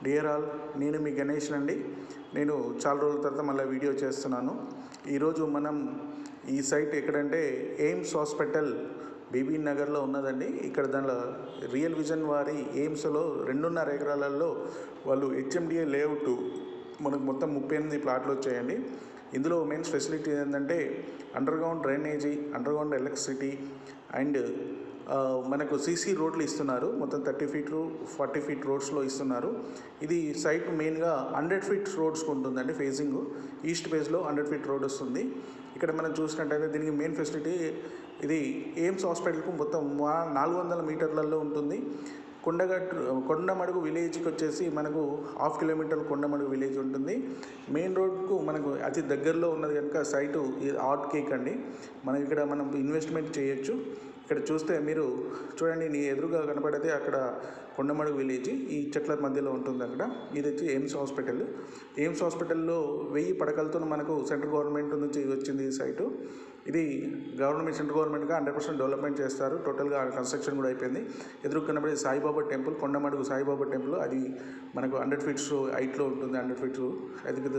Dear all, నేను మీ గణేష్ అండి. నేను చాలా రోజుల తర్వాత మళ్ళీ వీడియో చేస్తున్నాను. ఈరోజు మనం ఈ సైట్ ఎక్కడంటే ఎయిమ్స్ హాస్పిటల్ బీబీ నగర్లో ఉన్నదండి. ఇక్కడ దానిలో రియల్ విజన్ వారి ఎయిమ్స్లో 2.5 ఎకరాలలో వాళ్ళు హెచ్ఎండిఏ లేఅవుట్ మనకు మొత్తం 38 ప్లాట్లు వచ్చాయండి. ఇందులో మెయిన్స్ ఫెసిలిటీ ఏంటంటే underground drainage, underground electricity and మనకు సీసీ రోడ్లు ఇస్తున్నారు. మొత్తం 30 ఫీట్ 40 ఫీట్ రోడ్స్లో ఇస్తున్నారు. ఇది సైట్ మెయిన్గా 100 ఫీట్ రోడ్స్కి ఉంటుందండి. ఫేసింగ్ ఈస్ట్ ఫేజ్లో 100 ఫీట్ రోడ్ వస్తుంది. ఇక్కడ మనం చూసినట్టయితే దీనికి మెయిన్ ఫెసిలిటీ ఇది ఎయిమ్స్ హాస్పిటల్కు మొత్తం 400 మీటర్లలో ఉంటుంది. కొండమడుగు విలేజ్కి వచ్చేసి మనకు 1/2 కిలోమీటర్ కొండమడుగు విలేజ్ ఉంటుంది. మెయిన్ రోడ్కు మనకు అతి దగ్గరలో ఉన్నది కనుక సైటు హాట్ కేక్ అండి. మనం ఇన్వెస్ట్మెంట్ చేయొచ్చు. ఇక్కడ చూస్తే మీరు చూడండి, నీ ఎదురుగా కనపడితే అక్కడ కొండమడుగు విలేజ్ ఈ చెట్ల మధ్యలో ఉంటుంది. అక్కడ ఇది వచ్చి ఎయిమ్స్ హాస్పిటల్. ఎయిమ్స్ హాస్పిటల్లో 1000 పడకలతో మనకు సెంట్రల్ గవర్నమెంట్ నుంచి వచ్చింది ఈ సైటు. ఇది సెంట్రల్ గవర్నమెంట్గా 100% డెవలప్మెంట్ చేస్తారు. టోటల్గా కన్స్ట్రక్షన్ కూడా అయిపోయింది. ఎదురు కనబడే సాయిబాబా టెంపుల్, కొండమడుగు సాయిబాబా టెంపుల్, అది మనకు 100 ఫీట్స్ హైట్లో ఉంటుంది. 100 ఫీట్స్ అది పెద్ద